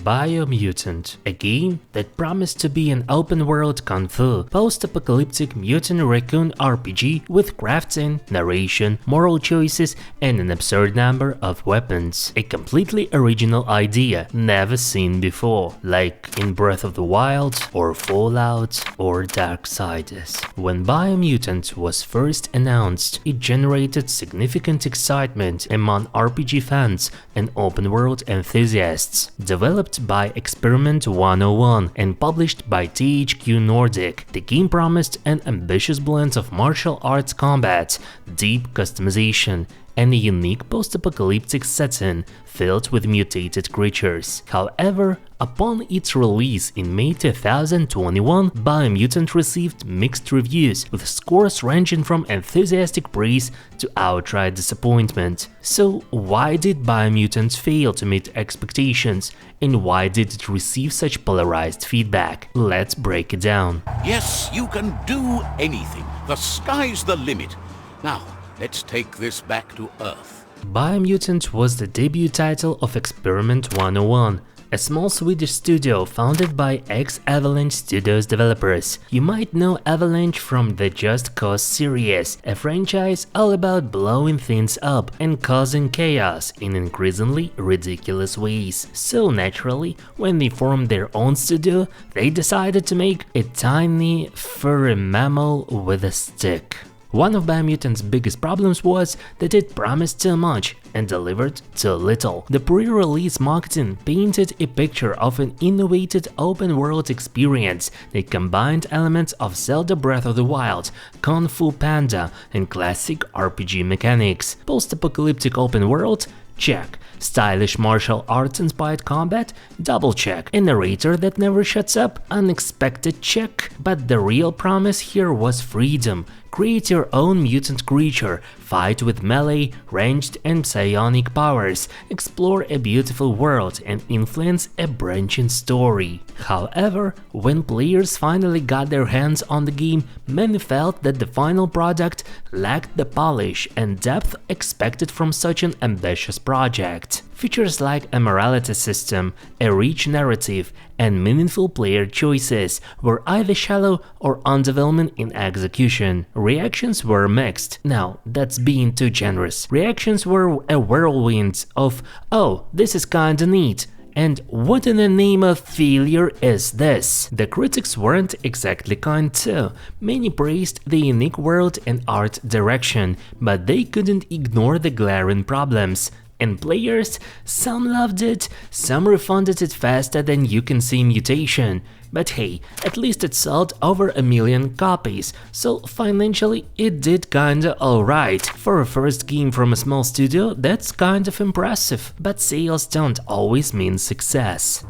Biomutant, a game that promised to be an open-world kung fu, post-apocalyptic mutant raccoon RPG with crafting, narration, moral choices, and an absurd number of weapons. A completely original idea, never seen before, like in Breath of the Wild, or Fallout, or Darksiders. When Biomutant was first announced, it generated significant excitement among RPG fans and open-world enthusiasts. Developed by Experiment 101 and published by THQ Nordic, the game promised an ambitious blend of martial arts combat, deep customization, and a unique post-apocalyptic setting filled with mutated creatures. However, upon its release in May 2021, Biomutant received mixed reviews, with scores ranging from enthusiastic praise to outright disappointment. So why did Biomutant fail to meet expectations, and why did it receive such polarized feedback? Let's break it down. Yes, you can do anything. The sky's the limit. Now, let's take this back to Earth. Biomutant was the debut title of Experiment 101, a small Swedish studio founded by ex-Avalanche Studios developers. You might know Avalanche from the Just Cause series, a franchise all about blowing things up and causing chaos in increasingly ridiculous ways. So naturally, when they formed their own studio, they decided to make a tiny, furry mammal with a stick. One of Biomutant's biggest problems was that it promised too much and delivered too little. The pre-release marketing painted a picture of an innovative open-world experience that combined elements of Zelda Breath of the Wild, Kung Fu Panda, and classic RPG mechanics. Post-apocalyptic open world? Check. Stylish martial arts-inspired combat? Double check. A narrator that never shuts up? Unexpected check. But the real promise here was freedom. Create your own mutant creature, fight with melee, ranged and psionic powers, explore a beautiful world and influence a branching story. However, when players finally got their hands on the game, many felt that the final product lacked the polish and depth expected from such an ambitious project. Features like a morality system, a rich narrative, and meaningful player choices were either shallow or underwhelming in execution. Reactions were mixed. Now, that's being too generous. Reactions were a whirlwind of, "Oh, this is kinda neat," and "what in the name of failure is this?" The critics weren't exactly kind too. Many praised the unique world and art direction, but they couldn't ignore the glaring problems. And players, some loved it, some refunded it faster than you can see mutation. But hey, at least it sold over 1 million copies, so financially it did kinda alright. For a first game from a small studio, that's kind of impressive, but sales don't always mean success.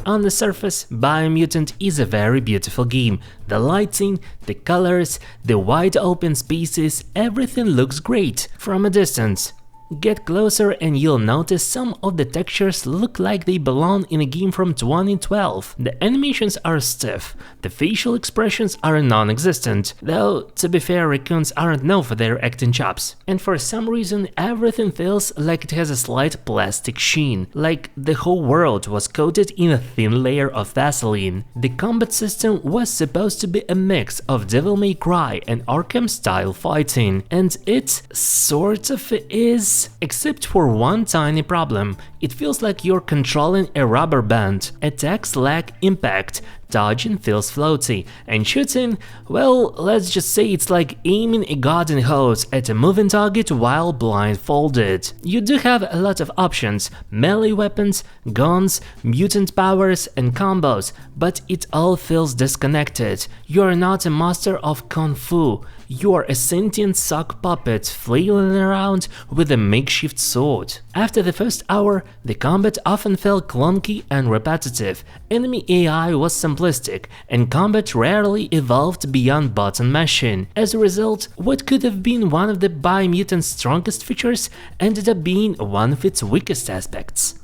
On the surface, Biomutant is a very beautiful game. The lighting, the colors, the wide open spaces, everything looks great from a distance. Get closer and you'll notice some of the textures look like they belong in a game from 2012. The animations are stiff, the facial expressions are non-existent, though to be fair, raccoons aren't known for their acting chops. And for some reason everything feels like it has a slight plastic sheen, like the whole world was coated in a thin layer of Vaseline. The combat system was supposed to be a mix of Devil May Cry and Arkham-style fighting, and it sort of is. Except for one tiny problem, it feels like you're controlling a rubber band. Attacks lack impact, dodging feels floaty, and shooting, well, let's just say it's like aiming a garden hose at a moving target while blindfolded. You do have a lot of options, melee weapons, guns, mutant powers and combos, but it all feels disconnected. You are not a master of Kung Fu. You are a sentient sock puppet flailing around with a makeshift sword. After the first hour, the combat often felt clunky and repetitive, enemy AI was simplistic, and combat rarely evolved beyond button mashing. As a result, what could have been one of the Biomutant's strongest features ended up being one of its weakest aspects.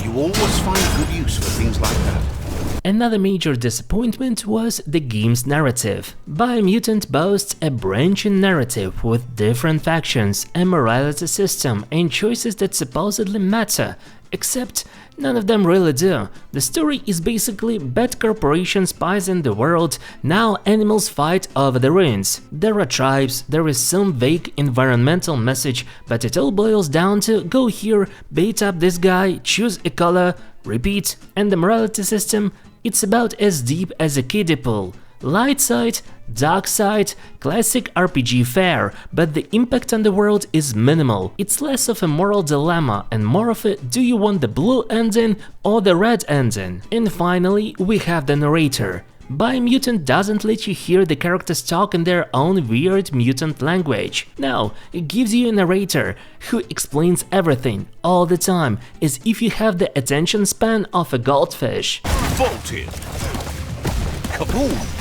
You always find good use for things like that. Another major disappointment was the game's narrative. Biomutant boasts a branching narrative with different factions, a morality system, and choices that supposedly matter, except none of them really do. The story is basically bad corporations poison the world, now animals fight over the ruins. There are tribes, there is some vague environmental message, but it all boils down to go here, beat up this guy, choose a color, repeat, and the morality system, it's about as deep as a kiddie pool. Light side, dark side, classic RPG fare, but the impact on the world is minimal. It's less of a moral dilemma and more of a do you want the blue ending or the red ending? And finally, we have the narrator. Biomutant doesn't let you hear the characters talk in their own weird mutant language. No, it gives you a narrator who explains everything all the time, as if you have the attention span of a goldfish. Vaulted! Kaboom!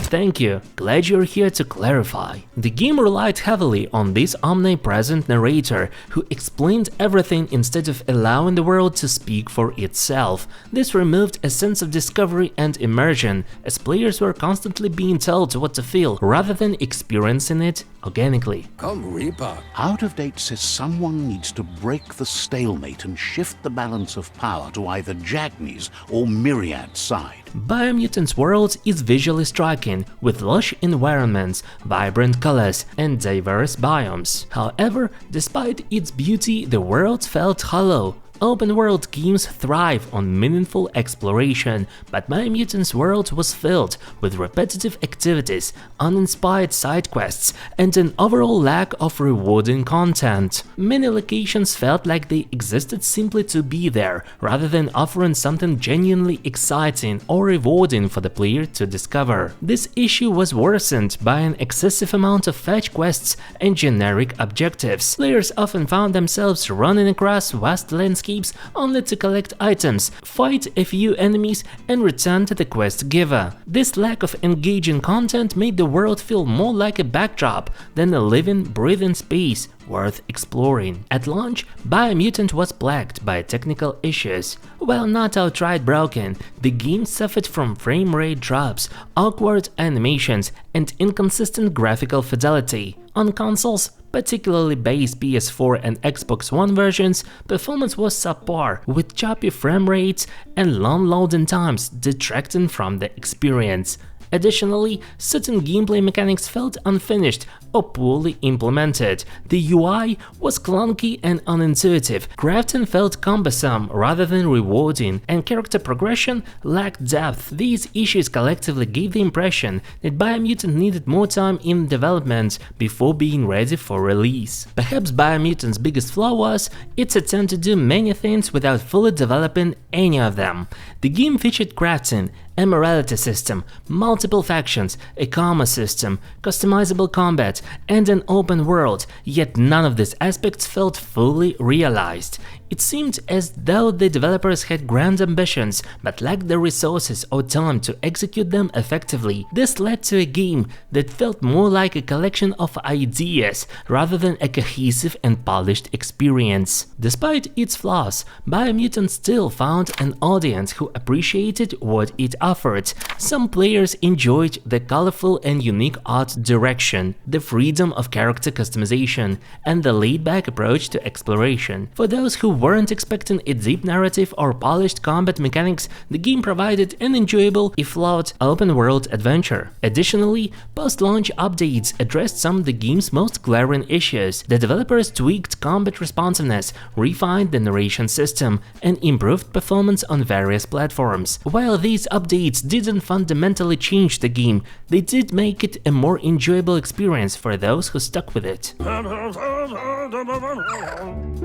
Thank you, glad you're here to clarify. The game relied heavily on this omnipresent narrator who explained everything instead of allowing the world to speak for itself. This removed a sense of discovery and immersion, as players were constantly being told what to feel rather than experiencing it organically. Come, Reaper. Out of Date says someone needs to break the stalemate and shift the balance of power to either Jagni's or Myriad's side. Biomutant's world is visually striking, with lush environments, vibrant colors, and diverse biomes. However, despite its beauty, the world felt hollow. Open-world games thrive on meaningful exploration, but Biomutant's world was filled with repetitive activities, uninspired side quests, and an overall lack of rewarding content. Many locations felt like they existed simply to be there, rather than offering something genuinely exciting or rewarding for the player to discover. This issue was worsened by an excessive amount of fetch quests and generic objectives. Players often found themselves running across vast landscapes only to collect items, fight a few enemies, and return to the quest giver. This lack of engaging content made the world feel more like a backdrop than a living, breathing space worth exploring. At launch, Biomutant was plagued by technical issues. While not outright broken, the game suffered from frame rate drops, awkward animations, and inconsistent graphical fidelity. On consoles, particularly base PS4 and Xbox One versions, performance was subpar, with choppy frame rates and long loading times detracting from the experience. Additionally, certain gameplay mechanics felt unfinished or poorly implemented. The UI was clunky and unintuitive, crafting felt cumbersome rather than rewarding, and character progression lacked depth. These issues collectively gave the impression that Biomutant needed more time in development before being ready for release. Perhaps Biomutant's biggest flaw was its attempt to do many things without fully developing any of them. The game featured crafting, a morality system, multiple factions, a karma system, customizable combat, and an open world, yet none of these aspects felt fully realized. It seemed as though the developers had grand ambitions, but lacked the resources or time to execute them effectively. This led to a game that felt more like a collection of ideas rather than a cohesive and polished experience. Despite its flaws, Biomutant still found an audience who appreciated what it offered. Some players enjoyed the colorful and unique art direction, the freedom of character customization, and the laid-back approach to exploration. For those who weren't expecting a deep narrative or polished combat mechanics, the game provided an enjoyable, if flawed, open-world adventure. Additionally, post-launch updates addressed some of the game's most glaring issues. The developers tweaked combat responsiveness, refined the narration system, and improved performance on various platforms. While these updates didn't fundamentally change the game, they did make it a more enjoyable experience for those who stuck with it.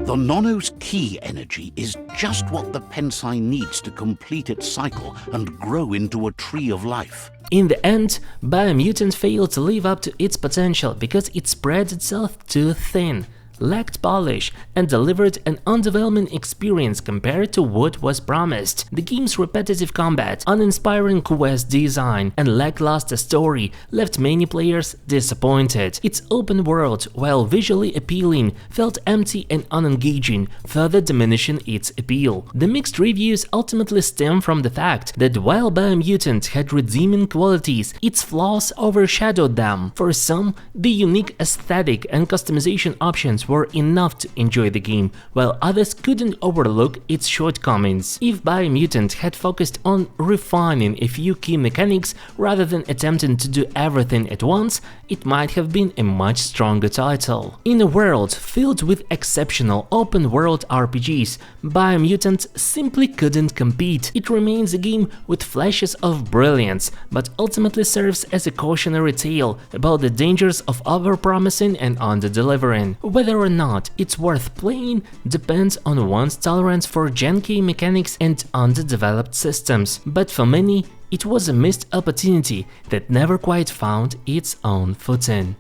The Nono's key energy is just what the Pensai needs to complete its cycle and grow into a tree of life. In the end, Biomutant failed to live up to its potential because it spread itself too thin. lacked polish and delivered an underwhelming experience compared to what was promised. The game's repetitive combat, uninspiring quest design, and lackluster story left many players disappointed. Its open world, while visually appealing, felt empty and unengaging, further diminishing its appeal. The mixed reviews ultimately stem from the fact that while Biomutant had redeeming qualities, its flaws overshadowed them. For some, the unique aesthetic and customization options were enough to enjoy the game, while others couldn't overlook its shortcomings. If Biomutant had focused on refining a few key mechanics rather than attempting to do everything at once, it might have been a much stronger title. In a world filled with exceptional open-world RPGs, Biomutant simply couldn't compete. It remains a game with flashes of brilliance, but ultimately serves as a cautionary tale about the dangers of overpromising and under-delivering. Whether or not it's worth playing depends on one's tolerance for janky mechanics and underdeveloped systems, but for many, it was a missed opportunity that never quite found its own footing.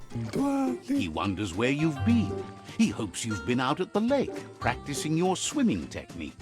He wonders where you've been. He hopes you've been out at the lake, practicing your swimming technique.